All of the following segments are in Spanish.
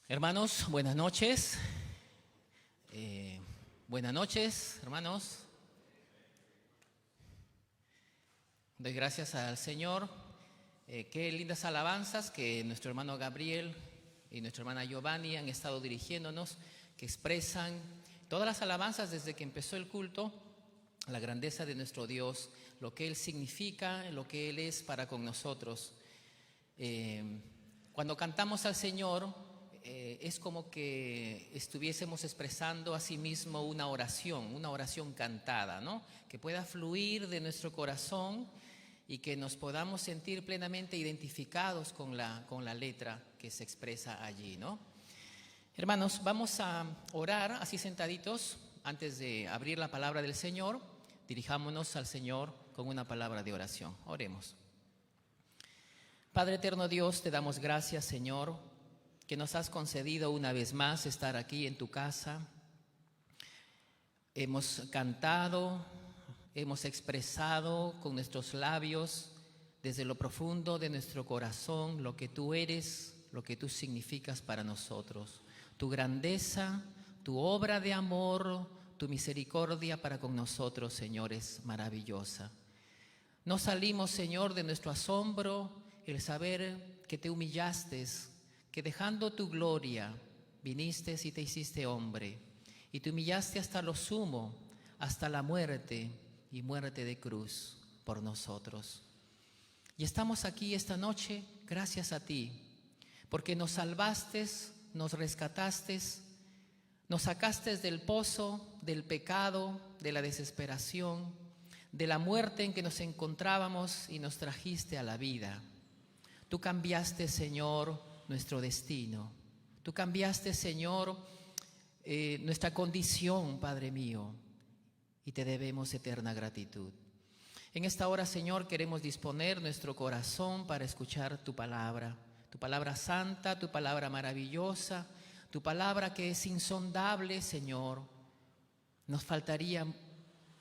Hermanos, buenas noches. Buenas noches, hermanos. Doy gracias al Señor. Qué lindas alabanzas que nuestro hermano Gabriel y nuestra hermana Giovanni han estado dirigiéndonos, que expresan todas las alabanzas desde que empezó el culto, la grandeza de nuestro Dios, lo que Él significa, lo que Él es para con nosotros. Cuando cantamos al Señor, es como que estuviésemos expresando a sí mismo una oración cantada, ¿no? Que pueda fluir de nuestro corazón y que nos podamos sentir plenamente identificados con la letra que se expresa allí, ¿no? Hermanos, vamos a orar así sentaditos antes de abrir la palabra del Señor. Dirijámonos al Señor con una palabra de oración. Oremos. Padre eterno Dios, te damos gracias, Señor, que nos has concedido una vez más estar aquí en tu casa. Hemos cantado, hemos expresado con nuestros labios, desde lo profundo de nuestro corazón, lo que tú eres, lo que tú significas para nosotros. Tu grandeza, tu obra de amor, tu misericordia para con nosotros, Señor, es maravillosa. No salimos, Señor, de nuestro asombro, el saber que te humillaste, que dejando tu gloria viniste y te hiciste hombre y te humillaste hasta lo sumo, hasta la muerte y muerte de cruz por nosotros. Y estamos aquí esta noche gracias a ti, porque nos salvaste, nos rescataste, nos sacaste del pozo, del pecado, de la desesperación, de la muerte en que nos encontrábamos y nos trajiste a la vida. Tú cambiaste, Señor, nuestro destino. Tú cambiaste, Señor, nuestra condición, Padre mío, y te debemos eterna gratitud. En esta hora, Señor, queremos disponer nuestro corazón para escuchar tu palabra santa, tu palabra maravillosa, tu palabra que es insondable, Señor. Nos faltarían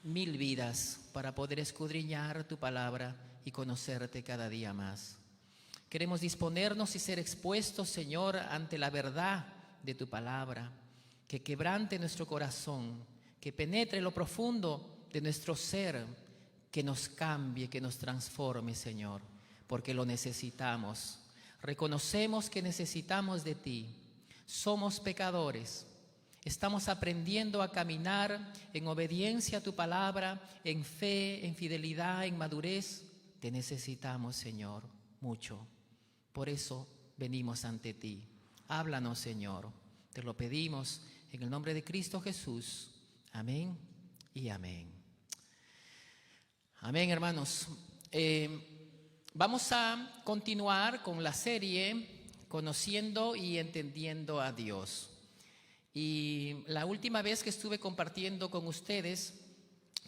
1000 vidas para poder escudriñar tu palabra y conocerte cada día más. Queremos disponernos y ser expuestos, Señor, ante la verdad de tu palabra, que quebrante nuestro corazón, que penetre lo profundo de nuestro ser, que nos cambie, que nos transforme, Señor, porque lo necesitamos. Reconocemos que necesitamos de ti. Somos pecadores. Estamos aprendiendo a caminar en obediencia a tu palabra, en fe, en fidelidad, en madurez. Te necesitamos, Señor, mucho. Por eso venimos ante ti. Háblanos, Señor. Te lo pedimos en el nombre de Cristo Jesús. Amén y amén. Amén, hermanos. Vamos a continuar con la serie Conociendo y Entendiendo a Dios. Y la última vez que estuve compartiendo con ustedes,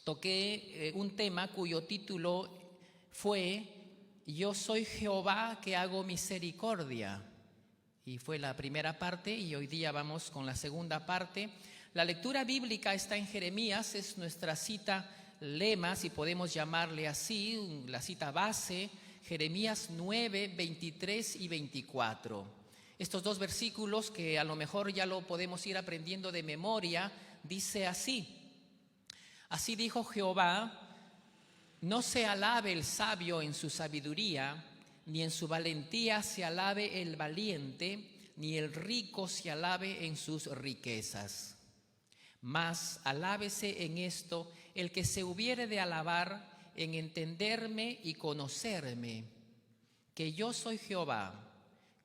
toqué un tema cuyo título fue Yo soy Jehová que hago misericordia. Y fue la primera parte y hoy día vamos con la segunda parte. La lectura bíblica está en Jeremías, es nuestra cita lema, si podemos llamarle así, la cita base, Jeremías 9, 23 y 24. Estos dos versículos que a lo mejor ya lo podemos ir aprendiendo de memoria, dice así. Así dijo Jehová: no se alabe el sabio en su sabiduría, ni en su valentía se alabe el valiente, ni el rico se alabe en sus riquezas. Mas alábese en esto el que se hubiere de alabar, en entenderme y conocerme, que yo soy Jehová,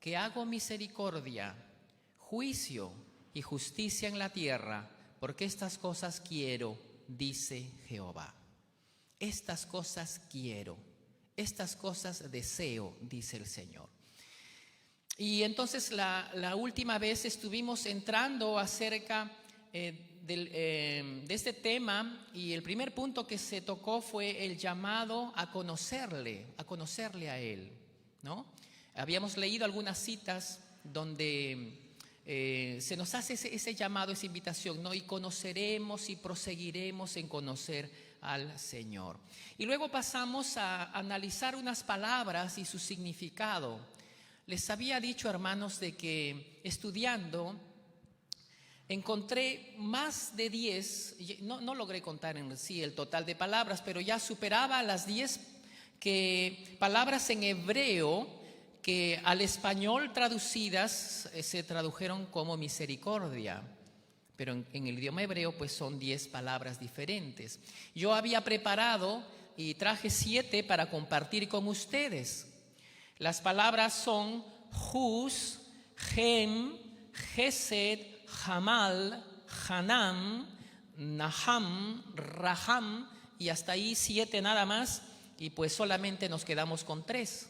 que hago misericordia, juicio y justicia en la tierra, porque estas cosas quiero, dice Jehová. Estas cosas quiero, estas cosas deseo, dice el Señor. Y entonces la última vez estuvimos entrando acerca de este tema, y el primer punto que se tocó fue el llamado a conocerle a Él, ¿no? Habíamos leído algunas citas donde se nos hace ese llamado, esa invitación, ¿no? Y conoceremos y proseguiremos en conocer al Señor. Y luego pasamos a analizar unas palabras y su significado. Les había dicho, hermanos, de que estudiando encontré más de 10, no logré contar en sí el total de palabras, pero ya superaba las 10 palabras en hebreo que al español traducidas se tradujeron como misericordia. Pero en el idioma hebreo pues son 10 palabras diferentes. Yo había preparado y traje 7 para compartir con ustedes. Las palabras son Hus, Hem, Gesed, Hamal, Hanam, Naham, Raham, y hasta ahí 7 nada más, y pues solamente nos quedamos con 3.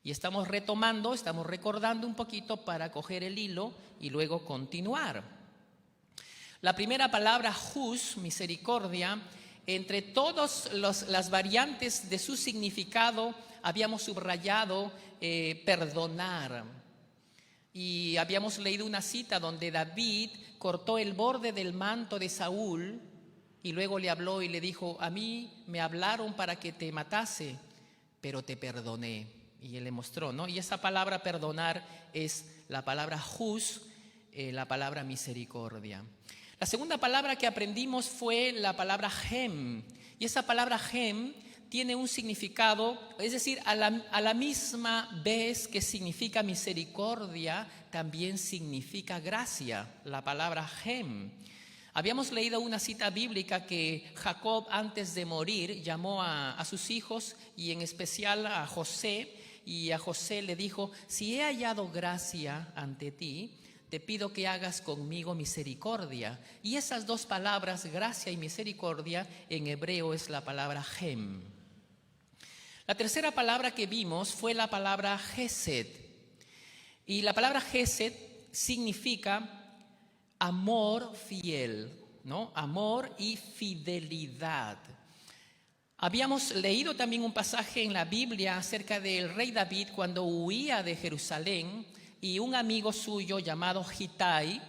Y estamos retomando, estamos recordando un poquito para coger el hilo y luego continuar. La primera palabra, Hus, misericordia, entre todas las variantes de su significado habíamos subrayado perdonar. Y habíamos leído una cita donde David cortó el borde del manto de Saúl y luego le habló y le dijo: a mí me hablaron para que te matase, pero te perdoné. Y él le mostró, ¿no? Y esa palabra perdonar es la palabra Hus, la palabra misericordia. La segunda palabra que aprendimos fue la palabra Hem. Y esa palabra Hem tiene un significado, es decir, a la misma vez que significa misericordia, también significa gracia, la palabra Hem. Habíamos leído una cita bíblica que Jacob, antes de morir, llamó a sus hijos y en especial a José, y a José le dijo: si he hallado gracia ante ti, te pido que hagas conmigo misericordia. Y esas dos palabras, gracia y misericordia, en hebreo es la palabra Hem. La tercera palabra que vimos fue la palabra Gesed. Y la palabra Gesed significa amor fiel, ¿no? Amor y fidelidad. Habíamos leído también un pasaje en la Biblia acerca del rey David cuando huía de Jerusalén y un amigo suyo llamado Geteo,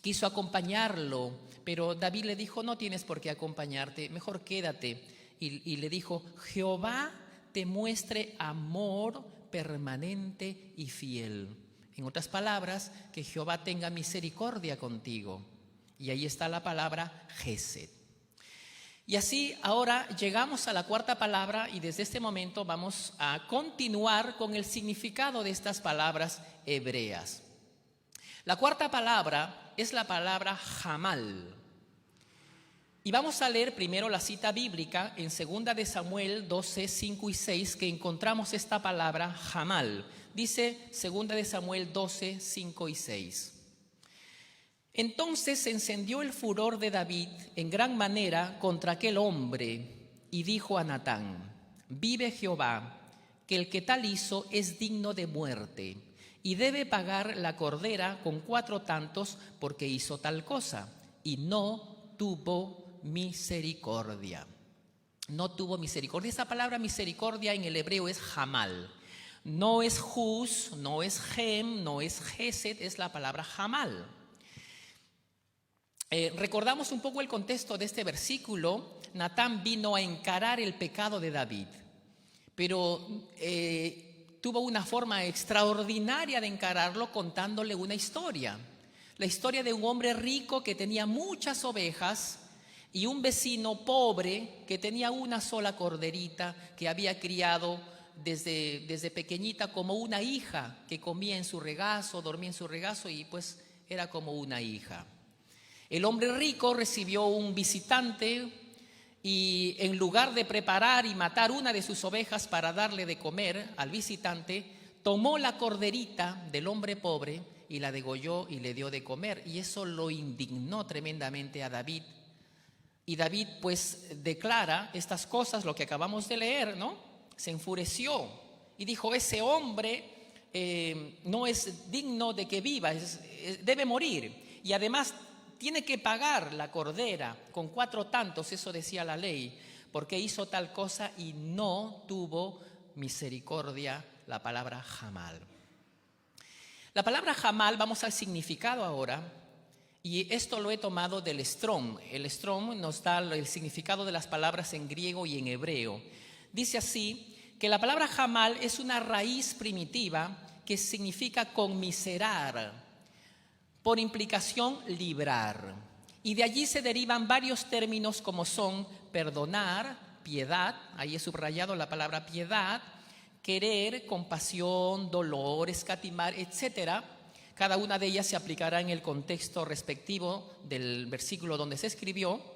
quiso acompañarlo, pero David le dijo: no tienes por qué acompañarte, mejor quédate. Y le dijo: Jehová te muestre amor permanente y fiel. En otras palabras, que Jehová tenga misericordia contigo. Y ahí está la palabra Gesed. Y así ahora llegamos a la cuarta palabra y desde este momento vamos a continuar con el significado de estas palabras hebreas. La cuarta palabra es la palabra Hamal. Y vamos a leer primero la cita bíblica en 2 de Samuel 12, 5 y 6, que encontramos esta palabra Hamal. Dice 2 de Samuel 12, 5 y 6. Entonces se encendió el furor de David en gran manera contra aquel hombre y dijo a Natán: vive Jehová, que el que tal hizo es digno de muerte y debe pagar la cordera con 4 tantos porque hizo tal cosa. Y no tuvo misericordia. No tuvo misericordia. Esa palabra misericordia en el hebreo es Hamal. No es Hus, no es Hem, no es Gesed, es la palabra Hamal. Recordamos un poco el contexto de este versículo. Natán vino a encarar el pecado de David, pero tuvo una forma extraordinaria de encararlo contándole una historia. La historia de un hombre rico que tenía muchas ovejas y un vecino pobre que tenía una sola corderita que había criado desde pequeñita como una hija, que comía en su regazo, dormía en su regazo y pues era como una hija. El hombre rico recibió un visitante y en lugar de preparar y matar una de sus ovejas para darle de comer al visitante, tomó la corderita del hombre pobre y la degolló y le dio de comer. Y eso lo indignó tremendamente a David. Y David pues declara estas cosas, lo que acabamos de leer, ¿no? Se enfureció y dijo: ese hombre no es digno de que viva, debe morir. Y además tiene que pagar la cordera con 4 tantos, eso decía la ley, porque hizo tal cosa y no tuvo misericordia, la palabra Hamal. La palabra Hamal, vamos al significado ahora, y esto lo he tomado del Strong. El Strong nos da el significado de las palabras en griego y en hebreo. Dice así, que la palabra jamal es una raíz primitiva que significa conmiserar, por implicación librar. Y de allí se derivan varios términos como son perdonar, piedad, ahí he subrayado la palabra piedad, querer, compasión, dolor, escatimar, etc. Cada una de ellas se aplicará en el contexto respectivo del versículo donde se escribió.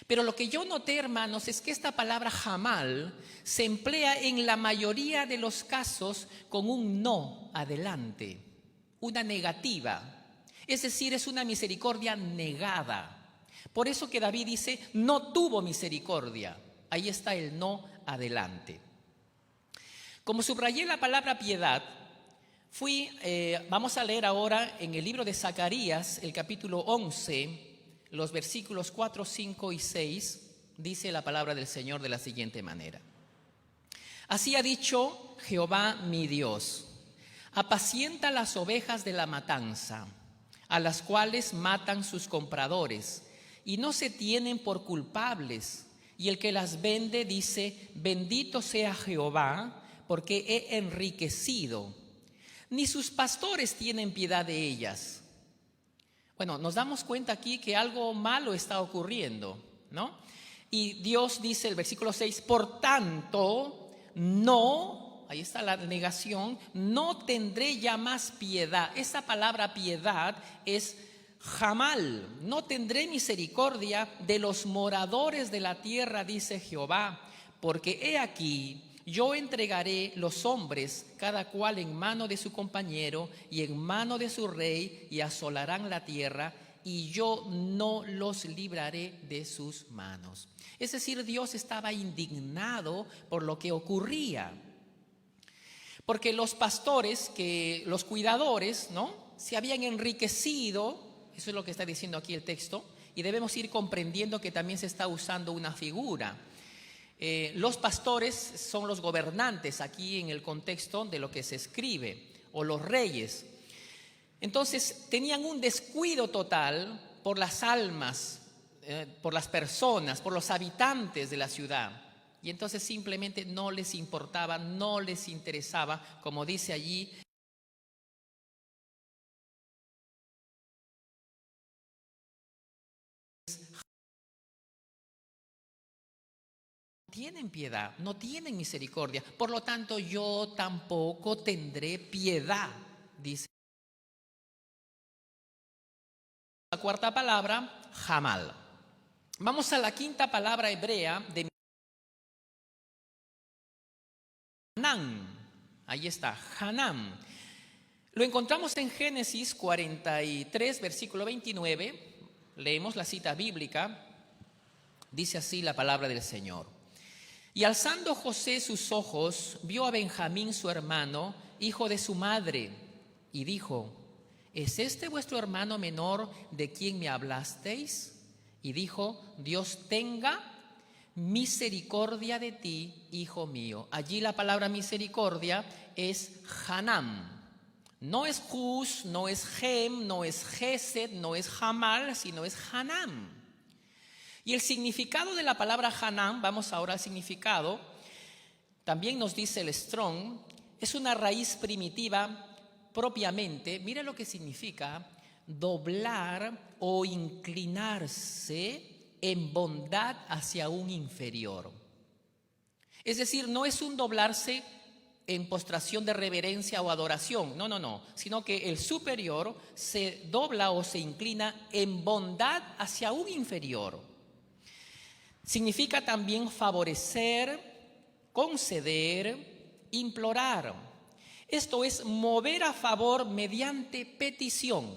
Pero lo que yo noté, hermanos, es que esta palabra jamal se emplea en la mayoría de los casos con un no adelante, una negativa. Es decir, es una misericordia negada. Por eso que David dice, no tuvo misericordia. Ahí está el no adelante. Como subrayé la palabra piedad, vamos a leer ahora en el libro de Zacarías, el capítulo 11, los versículos 4, 5 y 6, dice la palabra del Señor de la siguiente manera. Así ha dicho Jehová mi Dios, apacienta las ovejas de la matanza, a las cuales matan sus compradores, y no se tienen por culpables. Y el que las vende dice, bendito sea Jehová, porque he enriquecido. Ni sus pastores tienen piedad de ellas. Bueno, nos damos cuenta aquí que algo malo está ocurriendo, ¿no? Y Dios dice, el versículo 6, por tanto, no, ahí está la negación, no tendré ya más piedad. Esa palabra piedad es jamal, no tendré misericordia de los moradores de la tierra, dice Jehová, porque he aquí, yo entregaré los hombres, cada cual en mano de su compañero y en mano de su rey, y asolarán la tierra, y yo no los libraré de sus manos. Es decir, Dios estaba indignado por lo que ocurría. Porque los pastores, los cuidadores, ¿no?, se habían enriquecido, eso es lo que está diciendo aquí el texto, y debemos ir comprendiendo que también se está usando una figura. Los pastores son los gobernantes aquí en el contexto de lo que se escribe, o los reyes. Entonces tenían un descuido total por las almas, por las personas, por los habitantes de la ciudad. Y entonces simplemente no les importaba, no les interesaba, como dice allí. Tienen piedad, no tienen misericordia. Por lo tanto, yo tampoco tendré piedad, dice. La cuarta palabra, jamal. Vamos a la quinta palabra hebrea de Hanán. Ahí está, Hanán. Lo encontramos en Génesis 43, versículo 29. Leemos la cita bíblica. Dice así la palabra del Señor. Y alzando José sus ojos, vio a Benjamín su hermano, hijo de su madre, y dijo, ¿es este vuestro hermano menor de quien me hablasteis? Y dijo, Dios tenga misericordia de ti, hijo mío. Allí la palabra misericordia es Hanán. No es Hus, no es Gem, no es Gesed, no es Jamal, sino es Hanán. Y el significado de la palabra Hanán, vamos ahora al significado, también nos dice el Strong, es una raíz primitiva propiamente, mira lo que significa, doblar o inclinarse en bondad hacia un inferior. Es decir, no es un doblarse en postración de reverencia o adoración, no, sino que el superior se dobla o se inclina en bondad hacia un inferior. Significa también favorecer, conceder, implorar. Esto es mover a favor mediante petición.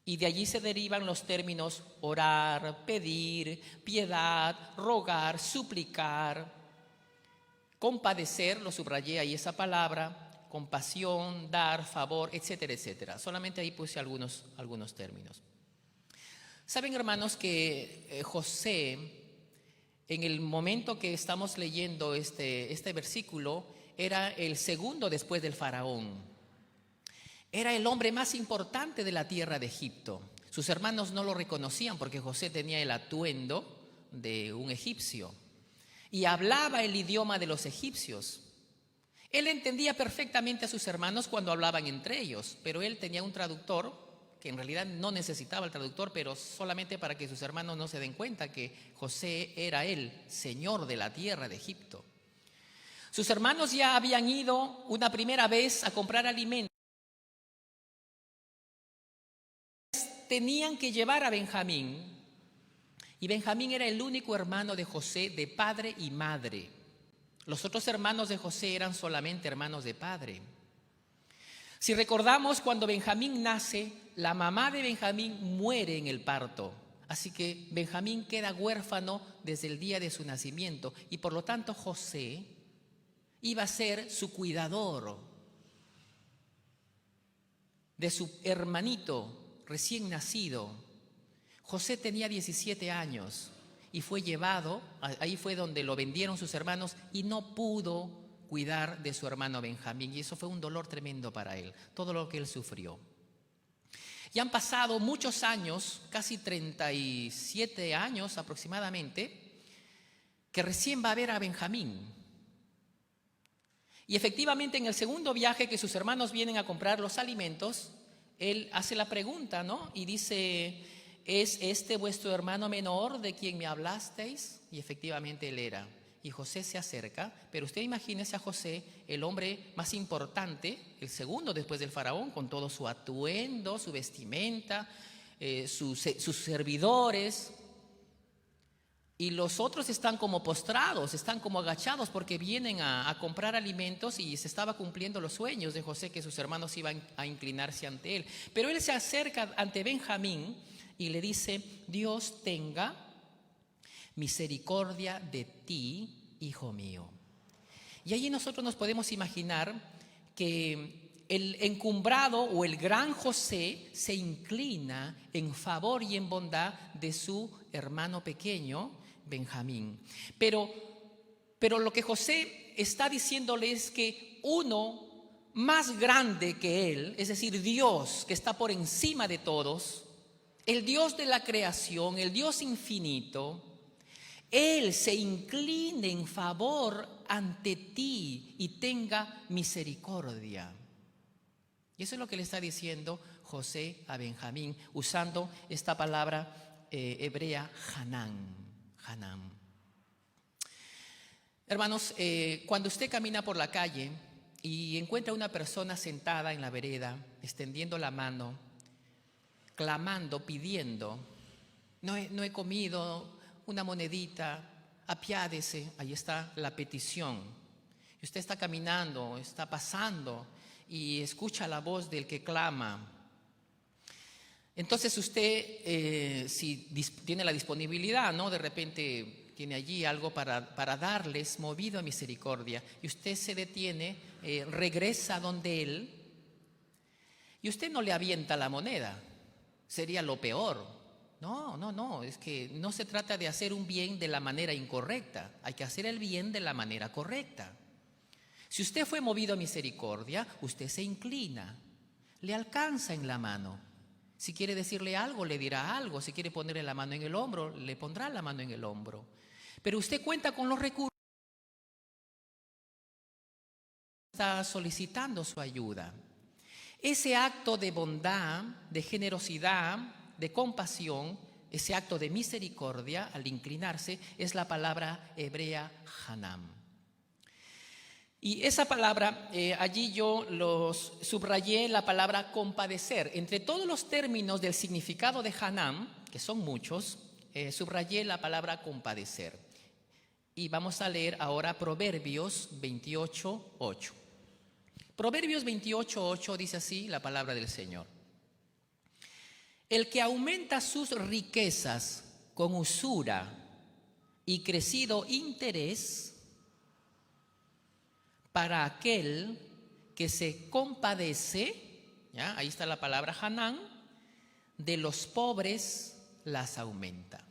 Y de allí se derivan los términos orar, pedir, piedad, rogar, suplicar, compadecer, lo subrayé ahí esa palabra, compasión, dar, favor, etcétera, etcétera. Solamente ahí puse algunos términos. Saben, hermanos, que José, en el momento que estamos leyendo este versículo, era el segundo después del faraón. Era el hombre más importante de la tierra de Egipto. Sus hermanos no lo reconocían porque José tenía el atuendo de un egipcio. y hablaba el idioma de los egipcios. Él entendía perfectamente a sus hermanos cuando hablaban entre ellos, pero él tenía un traductor, que en realidad no necesitaba el traductor, pero solamente para que sus hermanos no se den cuenta que José era el señor de la tierra de Egipto. Sus hermanos ya habían ido una primera vez a comprar alimentos. Tenían que llevar a Benjamín, y Benjamín era el único hermano de José de padre y madre. Los otros hermanos de José eran solamente hermanos de padre. Si recordamos, cuando Benjamín nace, la mamá de Benjamín muere en el parto. Así que Benjamín queda huérfano desde el día de su nacimiento, y por lo tanto José iba a ser su cuidador de su hermanito recién nacido. José tenía 17 años y fue llevado, ahí fue donde lo vendieron sus hermanos, y no pudo cuidar de su hermano Benjamín, y eso fue un dolor tremendo para él, todo lo que él sufrió. Ya han pasado muchos años, casi 37 años aproximadamente, que recién va a ver a Benjamín. Y efectivamente, en el segundo viaje que sus hermanos vienen a comprar los alimentos, él hace la pregunta, ¿no? Y dice: ¿es este vuestro hermano menor de quien me hablasteis? Y efectivamente él era. Y José se acerca, pero usted imagínese a José, el hombre más importante, el segundo después del faraón, con todo su atuendo, su vestimenta, sus servidores. Y los otros están como postrados, están como agachados, porque vienen a comprar alimentos, y se estaba cumpliendo los sueños de José, que sus hermanos iban a inclinarse ante él. Pero él se acerca ante Benjamín y le dice: Dios tenga misericordia de ti, hijo mío. Y allí nosotros nos podemos imaginar que el encumbrado o el gran José se inclina en favor y en bondad de su hermano pequeño, Benjamín. Pero lo que José está diciéndole es que uno más grande que él, es decir, Dios, que está por encima de todos, el Dios de la creación, el Dios infinito, Él se incline en favor ante ti y tenga misericordia. Y eso es lo que le está diciendo José a Benjamín, usando esta palabra hebrea, Hanán. Hermanos, cuando usted camina por la calle y encuentra a una persona sentada en la vereda, extendiendo la mano, clamando, pidiendo: no he comido, una monedita, apiádese. Ahí está la petición. Y usted está caminando, está pasando y escucha la voz del que clama. Entonces usted, si tiene la disponibilidad, ¿no? De repente tiene allí algo para darles, movido a misericordia, y usted se detiene, regresa donde él, y usted no le avienta la moneda. Sería lo peor. No, es que no se trata de hacer un bien de la manera incorrecta, hay que hacer el bien de la manera correcta. Si usted fue movido a misericordia, usted se inclina, le alcanza en la mano. Si quiere decirle algo, le dirá algo. Si quiere ponerle la mano en el hombro, le pondrá la mano en el hombro. Pero usted cuenta con los recursos, está solicitando su ayuda. Ese acto de bondad, de generosidad, de compasión, ese acto de misericordia al inclinarse, es la palabra hebrea Hanam. Y esa palabra, allí yo subrayé la palabra compadecer. Entre todos los términos del significado de Hanam, que son muchos, subrayé la palabra compadecer. Y vamos a leer ahora Proverbios 28:8. Proverbios 28:8 dice así la palabra del Señor: el que aumenta sus riquezas con usura y crecido interés, para aquel que se compadece, ¿ya? Ahí está la palabra Hanán, de los pobres las aumenta.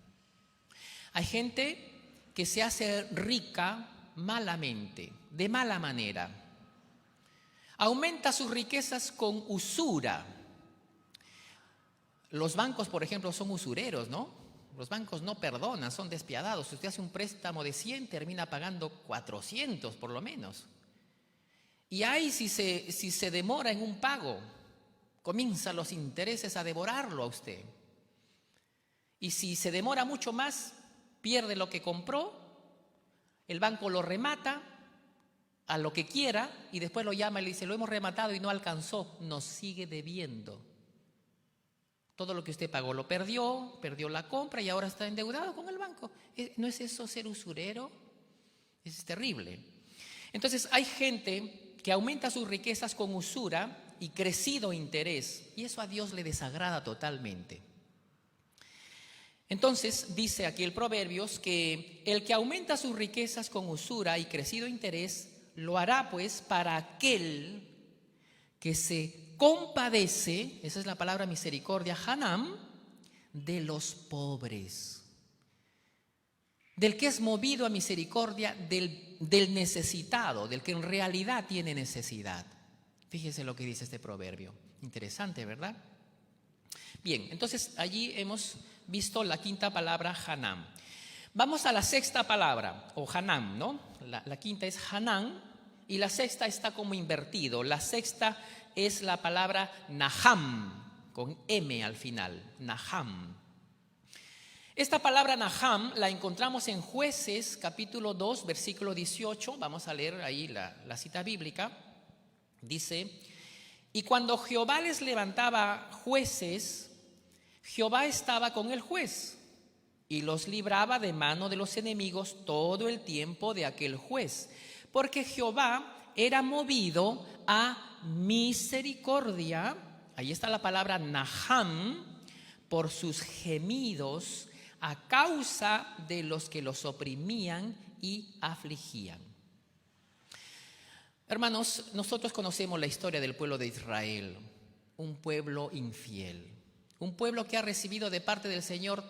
Hay gente que se hace rica malamente, de mala manera. Aumenta sus riquezas con usura. Los bancos, por ejemplo, son usureros, ¿no? Los bancos no perdonan, son despiadados. Si usted hace un préstamo de 100, termina pagando 400 por lo menos. Y ahí si se demora en un pago, comienzan los intereses a devorarlo a usted. Y si se demora mucho más, pierde lo que compró, el banco lo remata a lo que quiera y después lo llama y le dice, lo hemos rematado y no alcanzó, nos sigue debiendo. Todo lo que usted pagó lo perdió la compra y ahora está endeudado con el banco. ¿No es eso ser usurero? Es terrible. Entonces hay gente que aumenta sus riquezas con usura y crecido interés, y eso a Dios le desagrada totalmente. Entonces dice aquí el Proverbios que el que aumenta sus riquezas con usura y crecido interés lo hará pues para aquel que se compadece, esa es la palabra misericordia, Hanam, de los pobres, del que es movido a misericordia, del necesitado, del que en realidad tiene necesidad. Fíjese lo que dice este proverbio, interesante, ¿verdad? Bien, entonces allí hemos visto la quinta palabra, Hanam. Vamos a la sexta palabra, o Hanam, ¿no? La quinta es Hanam y la sexta está como invertido. La sexta es la palabra Naham, con M al final, Naham. Esta palabra Naham la encontramos en Jueces, capítulo 2, versículo 18. Vamos a leer ahí la cita bíblica. Dice, y cuando Jehová les levantaba jueces, Jehová estaba con el juez y los libraba de mano de los enemigos todo el tiempo de aquel juez, porque Jehová era movido a misericordia, ahí está la palabra Naham, por sus gemidos a causa de los que los oprimían y afligían. Hermanos, nosotros conocemos la historia del pueblo de Israel, un pueblo infiel, un pueblo que ha recibido de parte del Señor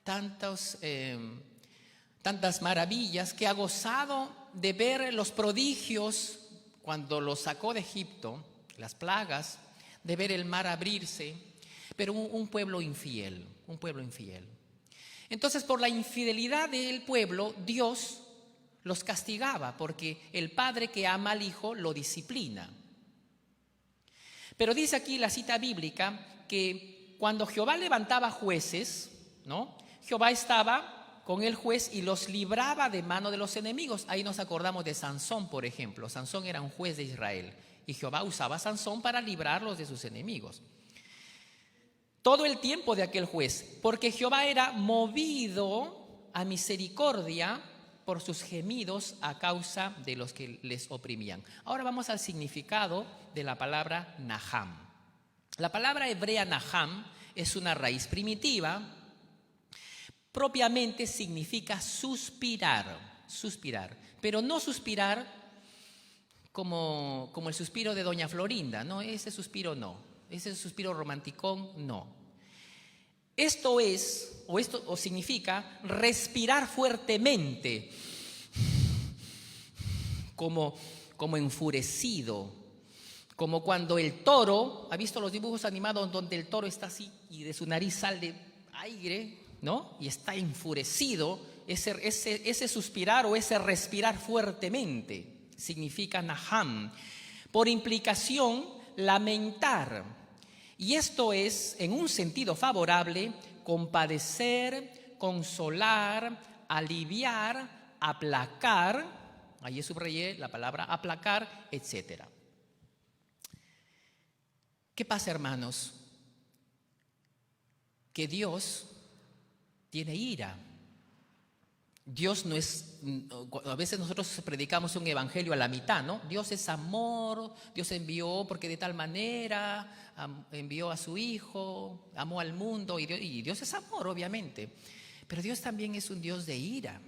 tantas maravillas, que ha gozado de ver los prodigios cuando los sacó de Egipto, las plagas, de ver el mar abrirse, pero un pueblo infiel, un pueblo infiel. Entonces, por la infidelidad del pueblo, Dios los castigaba, porque el padre que ama al hijo lo disciplina. Pero dice aquí la cita bíblica que cuando Jehová levantaba jueces, ¿no? Jehová estaba con el juez y los libraba de mano de los enemigos. Ahí nos acordamos de Sansón, por ejemplo. Sansón era un juez de Israel y Jehová usaba a Sansón para librarlos de sus enemigos. Todo el tiempo de aquel juez, porque Jehová era movido a misericordia por sus gemidos a causa de los que les oprimían. Ahora vamos al significado de la palabra Naham. La palabra hebrea Naham es una raíz primitiva. Propiamente significa suspirar, pero no suspirar como el suspiro de Doña Florinda, no, ese suspiro no, ese suspiro romanticón no. Esto significa respirar fuertemente, como enfurecido, como cuando el toro, ¿ha visto los dibujos animados donde el toro está así y de su nariz sale aire, ¿no? Y está enfurecido? Ese suspirar o ese respirar fuertemente significa Naham. Por implicación, lamentar. Y esto es, en un sentido favorable, compadecer, consolar, aliviar, aplacar. Ahí subrayé la palabra aplacar, etc. ¿Qué pasa, hermanos? Que Dios tiene ira. Dios no es, a veces nosotros predicamos un evangelio a la mitad, ¿no? Dios es amor, Dios envió porque de tal manera envió a su Hijo, amó al mundo, y Dios es amor, obviamente. Pero Dios también es un Dios de ira.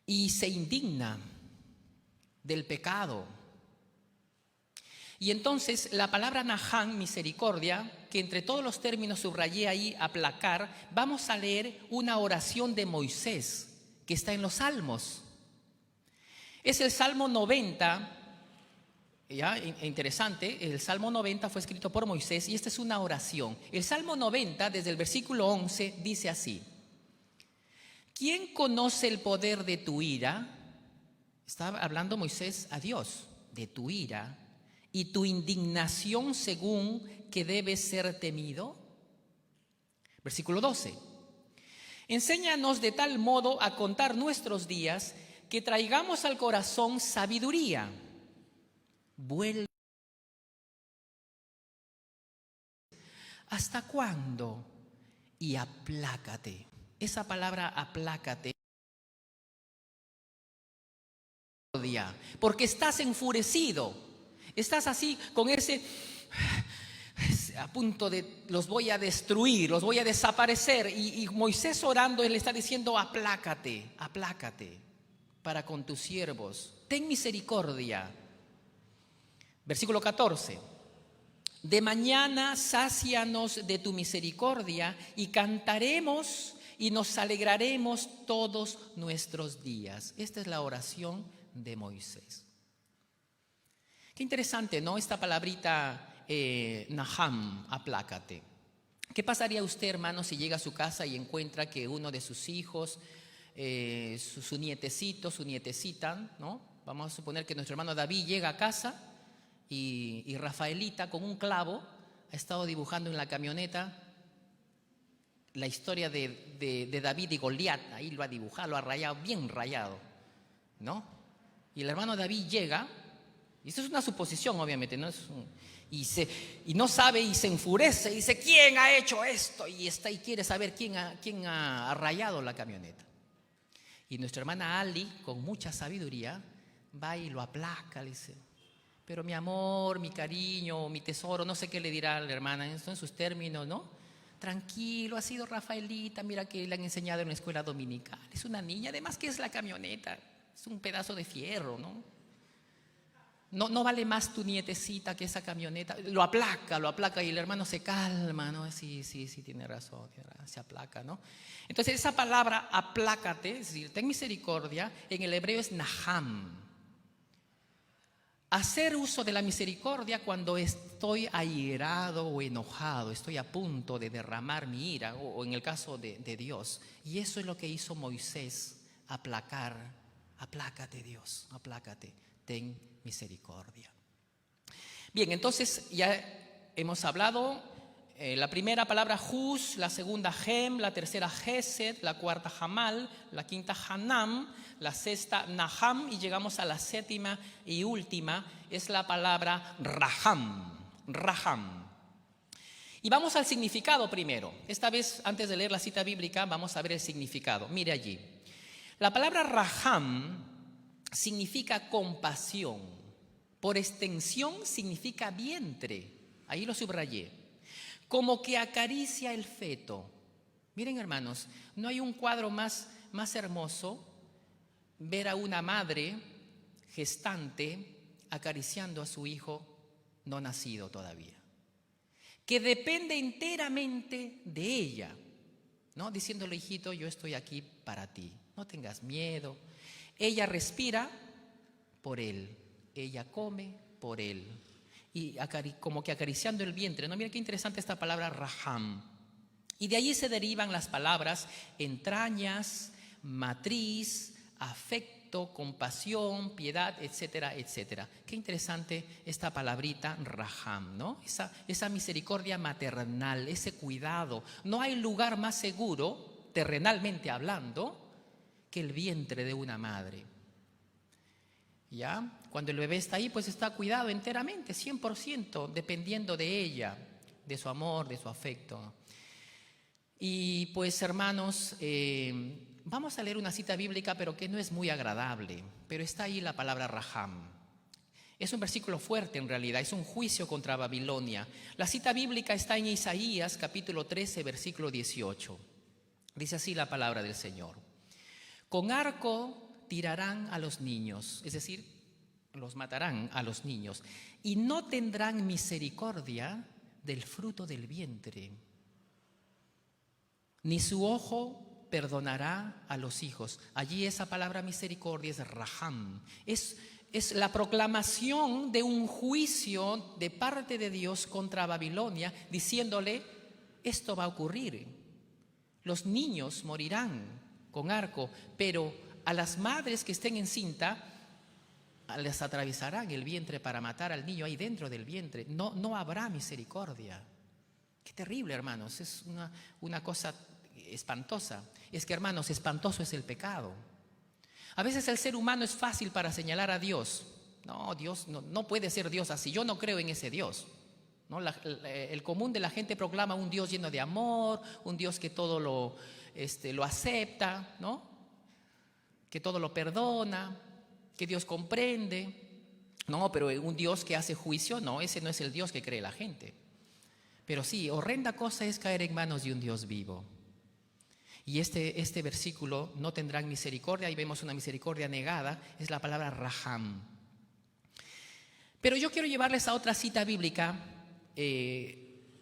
Y se indigna del pecado. Y entonces la palabra Naham, misericordia, que entre todos los términos subrayé ahí, aplacar, vamos a leer una oración de Moisés que está en los Salmos. Es el Salmo 90, Ya, interesante, el Salmo 90 fue escrito por Moisés y esta es una oración. El Salmo 90, desde el versículo 11, dice así: ¿quién conoce el poder de tu ira? Está hablando Moisés a Dios, de tu ira y tu indignación según que debe ser temido. Versículo 12. Enséñanos de tal modo a contar nuestros días que traigamos al corazón sabiduría. Vuelve. ¿Hasta cuándo? Y aplácate. Esa palabra aplácate. Porque estás enfurecido. Estás así con ese a punto de los voy a destruir, los voy a desaparecer. Y Moisés orando, él está diciendo: aplácate, aplácate para con tus siervos. Ten misericordia. Versículo 14. De mañana sácianos de tu misericordia y cantaremos y nos alegraremos todos nuestros días. Esta es la oración de Moisés. Qué interesante, ¿no? Esta palabrita Naham, aplácate. ¿Qué pasaría usted, hermano, si llega a su casa y encuentra que uno de sus hijos, su nietecito, su nietecita, ¿no? Vamos a suponer que nuestro hermano David llega a casa y Rafaelita con un clavo ha estado dibujando en la camioneta la historia de David y Goliat. Ahí lo ha dibujado, lo ha rayado, bien rayado, ¿no? Y el hermano David llega, y esto es una suposición obviamente, ¿no? Y no sabe y se enfurece y dice: ¿quién ha hecho esto? Y quiere saber quién ha rayado la camioneta. Y nuestra hermana Ali, con mucha sabiduría, va y lo aplaca, le dice: pero mi amor, mi cariño, mi tesoro, no sé qué le dirá a la hermana, esto en sus términos, ¿no? Tranquilo, ha sido Rafaelita, mira que le han enseñado en la escuela dominical. Es una niña, además, ¿qué es la camioneta? Es un pedazo de fierro, ¿no? No vale más tu nietecita que esa camioneta. Lo aplaca y el hermano se calma, ¿no? Sí, tiene razón, se aplaca, ¿no? Entonces esa palabra aplácate, es decir, ten misericordia, en el hebreo es naham. Hacer uso de la misericordia cuando estoy airado o enojado, estoy a punto de derramar mi ira, o en el caso de Dios. Y eso es lo que hizo Moisés, aplácate Dios, aplácate, ten misericordia. Bien, entonces ya hemos hablado la primera palabra hus, la segunda hem, la tercera gesed, la cuarta hamal, la quinta hanam, la sexta naham y llegamos a la séptima y última, es la palabra raham. Y vamos al significado primero. Esta vez, antes de leer la cita bíblica, vamos a ver el significado. Mire allí. La palabra raham significa compasión. Por extensión significa vientre. Ahí lo subrayé. Como que acaricia el feto. Miren, hermanos, no hay un cuadro más hermoso ver a una madre gestante acariciando a su hijo no nacido todavía, que depende enteramente de ella, ¿no? Diciéndole: hijito, yo estoy aquí para ti, no tengas miedo. Ella respira por él, ella come por él, y como que acariciando el vientre, ¿no? Mira qué interesante esta palabra raham. Y de allí se derivan las palabras entrañas, matriz, afecto, compasión, piedad, etcétera, etcétera. Qué interesante esta palabrita raham, ¿no? Esa misericordia maternal, ese cuidado. No hay lugar más seguro, terrenalmente hablando, que el vientre de una madre. ¿Ya? Cuando el bebé está ahí, pues está cuidado enteramente, 100%, dependiendo de ella, de su amor, de su afecto. Y pues, hermanos, vamos a leer una cita bíblica, pero que no es muy agradable, pero está ahí la palabra raham. Es un versículo fuerte en realidad, es un juicio contra Babilonia. La cita bíblica está en Isaías capítulo 13, versículo 18. Dice así la palabra del Señor: con arco tirarán a los niños, es decir, los matarán a los niños, y no tendrán misericordia del fruto del vientre, ni su ojo perdonará a los hijos. Allí esa palabra misericordia es raham, es es la proclamación de un juicio de parte de Dios contra Babilonia, diciéndole, esto va a ocurrir. Los niños morirán con arco, pero a las madres que estén encinta les atravesarán el vientre para matar al niño ahí dentro del vientre. No habrá misericordia. Qué terrible, hermanos. Es una cosa espantosa. Es que, hermanos, espantoso es el pecado. A veces el ser humano es fácil para señalar a Dios. No, Dios no puede ser Dios así. Yo no creo en ese Dios. ¿No? El común de la gente proclama un Dios lleno de amor, un Dios que todo lo acepta, ¿no? Que todo lo perdona, que Dios comprende. No, pero un Dios que hace juicio, no, ese no es el Dios que cree la gente. Pero sí, horrenda cosa es caer en manos de un Dios vivo. Y este versículo, no tendrán misericordia, y vemos una misericordia negada, es la palabra raham. Pero yo quiero llevarles a otra cita bíblica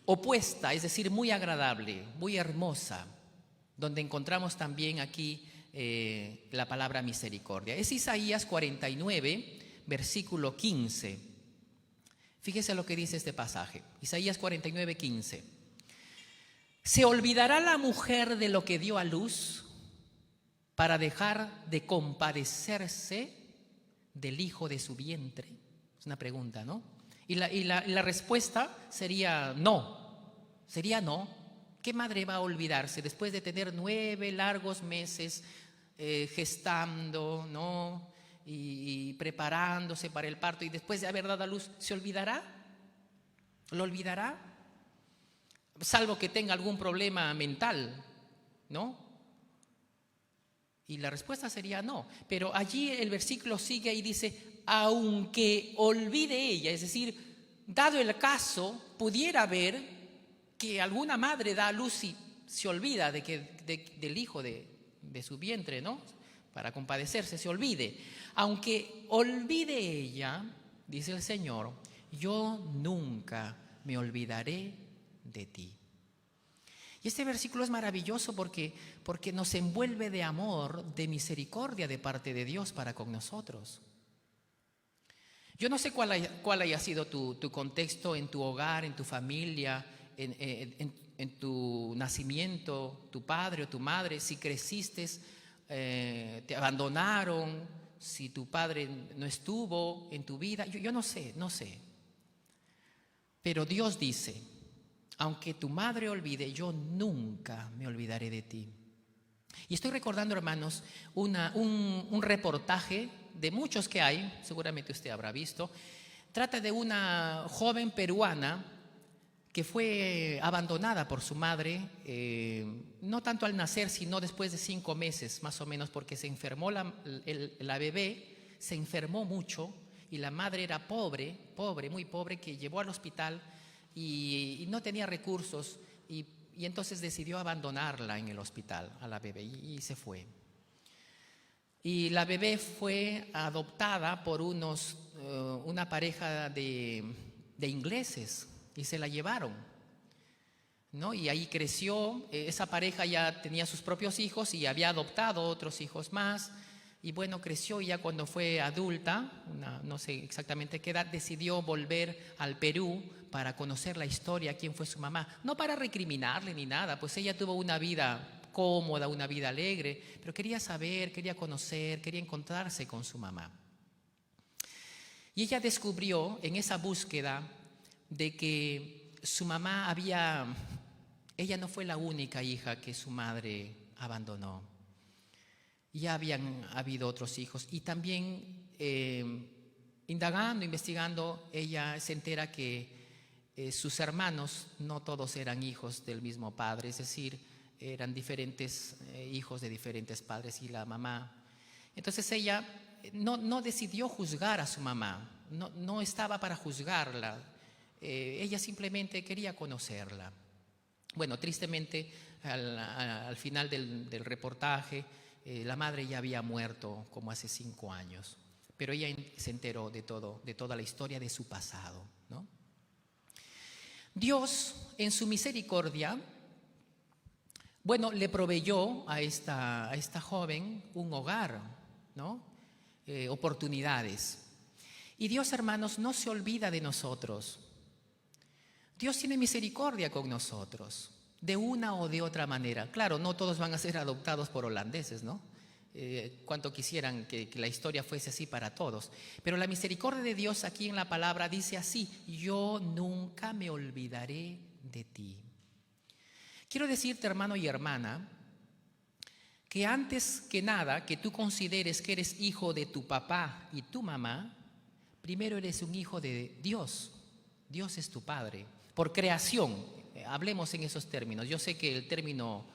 opuesta, es decir, muy agradable, muy hermosa, donde encontramos también aquí la palabra misericordia. Es Isaías 49, versículo 15. Fíjese lo que dice este pasaje, Isaías 49, 15. ¿Se olvidará la mujer de lo que dio a luz para dejar de compadecerse del hijo de su vientre? Es una pregunta, ¿no? Y la respuesta sería no. Sería no. ¿Qué madre va a olvidarse después de tener 9 largos meses gestando, ¿no? Y preparándose para el parto, y después de haber dado a luz, ¿se olvidará? ¿Lo olvidará? Salvo que tenga algún problema mental, ¿no? Y la respuesta sería no. Pero allí el versículo sigue y dice, aunque olvide ella, es decir, dado el caso, pudiera ver que alguna madre da a luz y se olvida del hijo de su vientre, ¿no? Para compadecerse, se olvide. Aunque olvide ella, dice el Señor, yo nunca me olvidaré de ti. Y este versículo es maravilloso porque nos envuelve de amor, de misericordia de parte de Dios para con nosotros. Yo no sé cuál haya sido tu contexto en tu hogar, en tu familia, en tu nacimiento, tu padre o tu madre, si creciste, te abandonaron, si tu padre no estuvo en tu vida. Yo no sé. Pero Dios dice, aunque tu madre olvide, yo nunca me olvidaré de ti. Y estoy recordando, hermanos, un reportaje de muchos que hay, seguramente usted habrá visto. Trata de una joven peruana que fue abandonada por su madre, no tanto al nacer, sino después de 5 meses, más o menos, porque se enfermó la bebé, se enfermó mucho, y la madre era pobre, muy pobre, que llevó al hospital y no tenía recursos, y entonces decidió abandonarla en el hospital a la bebé y se fue. Y la bebé fue adoptada por una pareja de ingleses y se la llevaron, ¿no? Y ahí creció. Esa pareja ya tenía sus propios hijos y había adoptado otros hijos más. Y bueno, creció, y ya cuando fue adulta, no sé exactamente qué edad, decidió volver al Perú para conocer la historia, quién fue su mamá. No para recriminarle ni nada, pues ella tuvo una vida cómoda, una vida alegre, pero quería saber, quería conocer, quería encontrarse con su mamá. Y ella descubrió en esa búsqueda de que su mamá ella no fue la única hija que su madre abandonó. Ya habían habido otros hijos, y también indagando, investigando, ella se entera que sus hermanos no todos eran hijos del mismo padre, es decir, eran diferentes hijos de diferentes padres, y la mamá. Entonces ella no decidió juzgar a su mamá, no estaba para juzgarla, ella simplemente quería conocerla. Bueno, tristemente al final del reportaje, la madre ya había muerto como hace 5 años, pero ella se enteró de toda la historia de su pasado, ¿no? Dios, en su misericordia, bueno, le proveyó a esta joven un hogar, ¿no? Oportunidades. Y Dios, hermanos, no se olvida de nosotros. Dios tiene misericordia con nosotros, de una o de otra manera. Claro, no todos van a ser adoptados por holandeses, ¿no? Cuánto quisieran que la historia fuese así para todos. Pero la misericordia de Dios aquí en la palabra dice así: yo nunca me olvidaré de ti. Quiero decirte, hermano y hermana, que antes que nada que tú consideres que eres hijo de tu papá y tu mamá, primero eres un hijo de Dios. Dios es tu Padre. Por creación, hablemos en esos términos. Yo sé que el término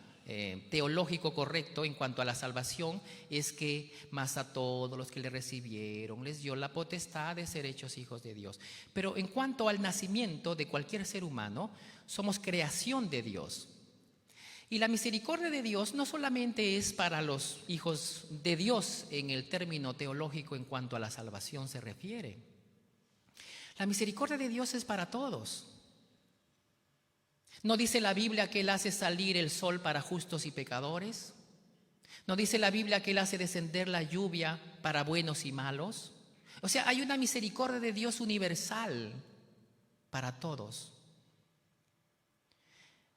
teológico correcto en cuanto a la salvación es que más a todos los que le recibieron les dio la potestad de ser hechos hijos de Dios. Pero en cuanto al nacimiento de cualquier ser humano, somos creación de Dios. Y la misericordia de Dios no solamente es para los hijos de Dios en el término teológico en cuanto a la salvación se refiere. La misericordia de Dios es para todos. ¿No dice la Biblia que Él hace salir el sol para justos y pecadores? ¿No dice la Biblia que Él hace descender la lluvia para buenos y malos? O sea, hay una misericordia de Dios universal para todos.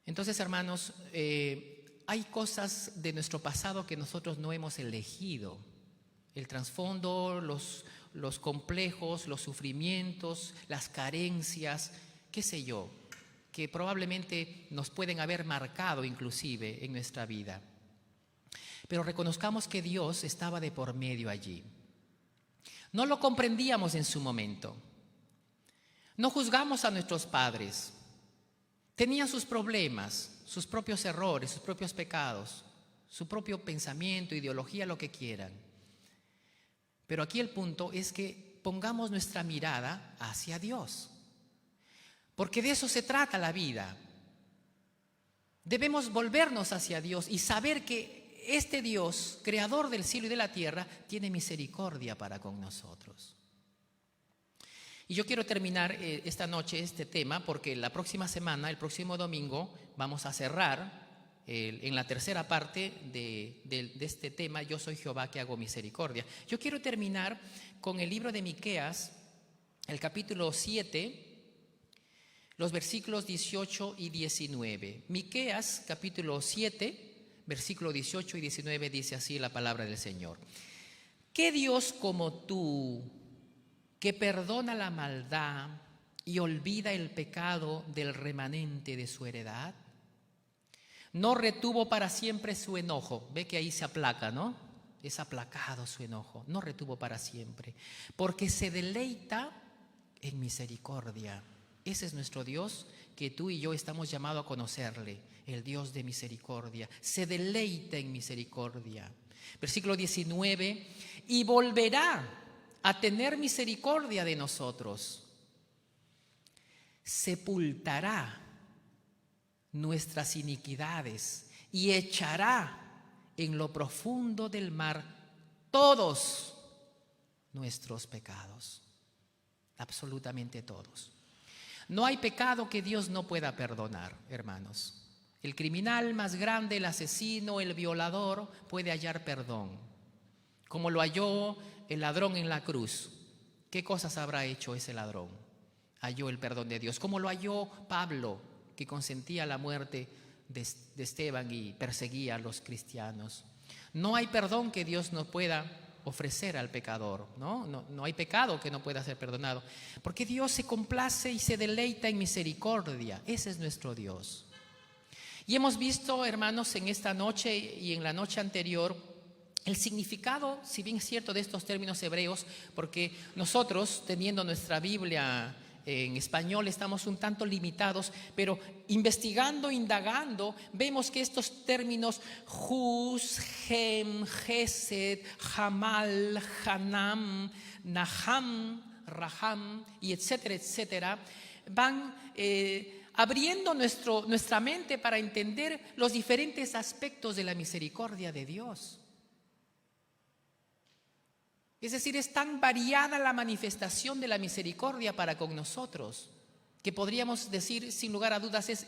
Entonces, hermanos, hay cosas de nuestro pasado que nosotros no hemos elegido. El trasfondo, los complejos, los sufrimientos, las carencias, qué sé yo, que probablemente nos pueden haber marcado inclusive en nuestra vida. Pero reconozcamos que Dios estaba de por medio allí. No lo comprendíamos en su momento. No juzgamos a nuestros padres. Tenían sus problemas, sus propios errores, sus propios pecados, su propio pensamiento, ideología, lo que quieran. Pero aquí el punto es que pongamos nuestra mirada hacia Dios. Porque de eso se trata la vida. Debemos volvernos hacia Dios y saber que este Dios, creador del cielo y de la tierra, tiene misericordia para con nosotros. Y yo quiero terminar esta noche este tema porque la próxima semana, el próximo domingo, vamos a cerrar en la tercera parte de este tema, Yo soy Jehová que hago misericordia. Yo quiero terminar con el libro de Miqueas, el capítulo 7, los versículos 18 y 19. Miqueas, capítulo 7, versículo 18 y 19, dice así la palabra del Señor. ¿Qué Dios como tú, que perdona la maldad y olvida el pecado del remanente de su heredad? No retuvo para siempre su enojo. Ve que ahí se aplaca, ¿no? Es aplacado su enojo. No retuvo para siempre. Porque se deleita en misericordia. Ese es nuestro Dios que tú y yo estamos llamados a conocerle. El Dios de misericordia. Se deleita en misericordia. Versículo 19. Y volverá a tener misericordia de nosotros. Sepultará nuestras iniquidades y echará en lo profundo del mar todos nuestros pecados, absolutamente todos. No hay pecado que Dios no pueda perdonar, hermanos. El criminal más grande, el asesino, el violador, puede hallar perdón, como lo halló el ladrón en la cruz. ¿Qué cosas habrá hecho ese ladrón? Halló el perdón de Dios. Como lo halló Pablo, que consentía la muerte de Esteban y perseguía a los cristianos. No hay perdón que Dios no pueda ofrecer al pecador, no hay pecado que no pueda ser perdonado, porque Dios se complace y se deleita en misericordia. Ese es nuestro Dios. Y hemos visto, hermanos, en esta noche y en la noche anterior, el significado, si bien es cierto, de estos términos hebreos, porque nosotros, teniendo nuestra Biblia en español, estamos un tanto limitados, pero investigando, indagando, vemos que estos términos Hus, Hem, Gesed, Hamal, Hanam, Naham, Raham y etcétera, etcétera, van abriendo nuestra mente para entender los diferentes aspectos de la misericordia de Dios. Es decir, es tan variada la manifestación de la misericordia para con nosotros, que podríamos decir sin lugar a dudas es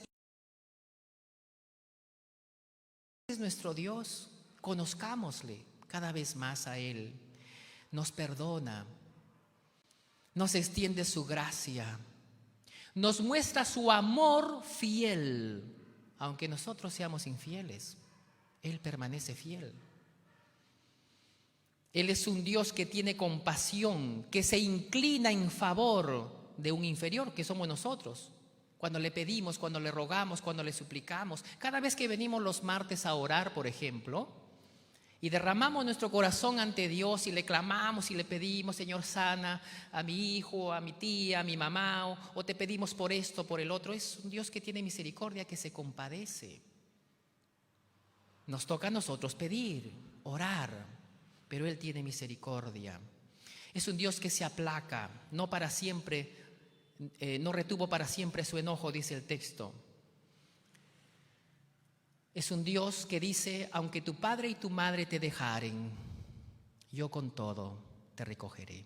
nuestro Dios. Conozcámosle cada vez más a Él. Nos perdona, nos extiende su gracia, nos muestra su amor fiel, aunque nosotros seamos infieles. Él permanece fiel. Él es un Dios que tiene compasión, que se inclina en favor de un inferior, que somos nosotros. Cuando le pedimos, cuando le rogamos, cuando le suplicamos. Cada vez que venimos los martes a orar, por ejemplo, y derramamos nuestro corazón ante Dios y le clamamos y le pedimos: Señor, sana a mi hijo, a mi tía, a mi mamá, o te pedimos por esto, por el otro. Es un Dios que tiene misericordia, que se compadece. Nos toca a nosotros pedir, orar, pero Él tiene misericordia. Es un Dios que se aplaca, no para siempre, no retuvo para siempre su enojo, dice el texto. Es un Dios que dice: aunque tu padre y tu madre te dejaren, yo con todo te recogeré.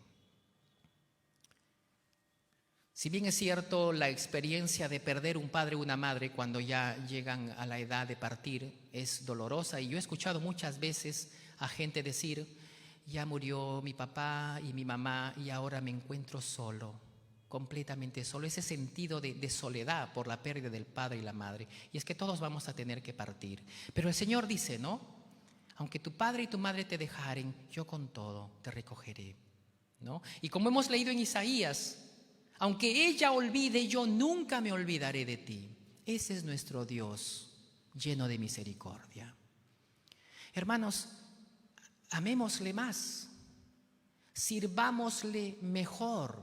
Si bien es cierto, la experiencia de perder un padre o una madre cuando ya llegan a la edad de partir es dolorosa, y yo he escuchado muchas veces a gente decir: ya murió mi papá y mi mamá y ahora me encuentro solo, completamente solo. Ese sentido de soledad por la pérdida del padre y la madre. Y es que todos vamos a tener que partir. Pero el Señor dice, ¿no? Aunque tu padre y tu madre te dejaren, yo con todo te recogeré, ¿no? Y como hemos leído en Isaías: aunque ella olvide, yo nunca me olvidaré de ti. Ese es nuestro Dios, lleno de misericordia. Hermanos, amémosle más, sirvámosle mejor,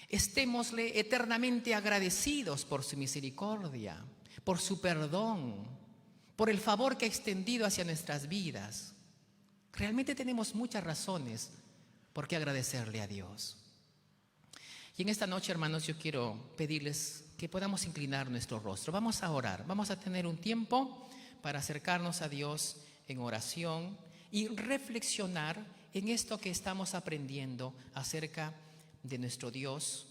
estémosle eternamente agradecidos por su misericordia, por su perdón, por el favor que ha extendido hacia nuestras vidas. Realmente tenemos muchas razones por qué agradecerle a Dios. Y en esta noche, hermanos, yo quiero pedirles que podamos inclinar nuestro rostro. Vamos a orar, vamos a tener un tiempo para acercarnos a Dios en oración y reflexionar en esto que estamos aprendiendo acerca de nuestro Dios,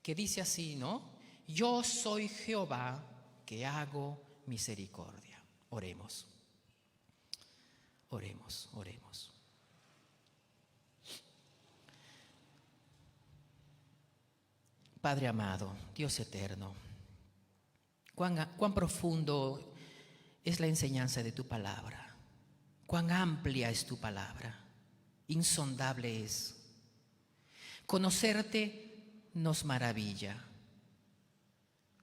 que dice así, ¿no? Yo soy Jehová, que hago misericordia. Oremos. Oremos, oremos. Padre amado, Dios eterno, cuán profundo es la enseñanza de tu palabra, cuán amplia es tu palabra, insondable es. Conocerte nos maravilla.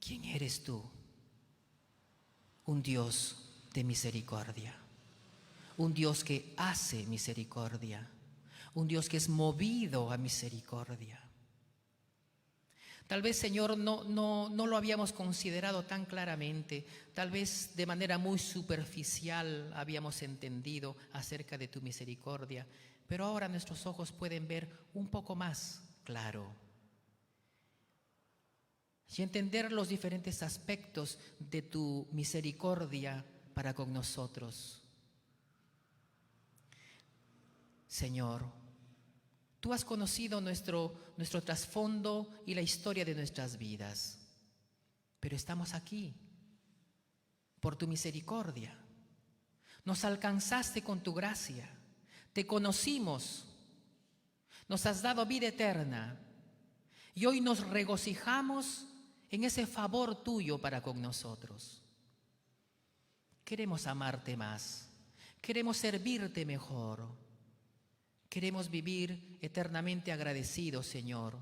¿Quién eres tú? Un Dios de misericordia, un Dios que hace misericordia, un Dios que es movido a misericordia. Tal vez, Señor, no lo habíamos considerado tan claramente. Tal vez de manera muy superficial habíamos entendido acerca de tu misericordia. Pero ahora nuestros ojos pueden ver un poco más claro y entender los diferentes aspectos de tu misericordia para con nosotros. Señor, tú has conocido nuestro trasfondo y la historia de nuestras vidas, pero estamos aquí por tu misericordia. Nos alcanzaste con tu gracia, te conocimos, nos has dado vida eterna y hoy nos regocijamos en ese favor tuyo para con nosotros. Queremos amarte más, queremos servirte mejor. Queremos vivir eternamente agradecidos, Señor,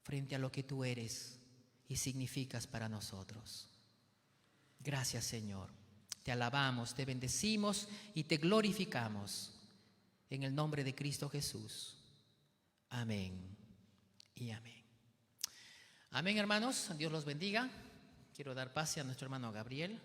frente a lo que tú eres y significas para nosotros. Gracias, Señor. Te alabamos, te bendecimos y te glorificamos. En el nombre de Cristo Jesús. Amén y amén. Amén, hermanos. Dios los bendiga. Quiero dar pase a nuestro hermano Gabriel.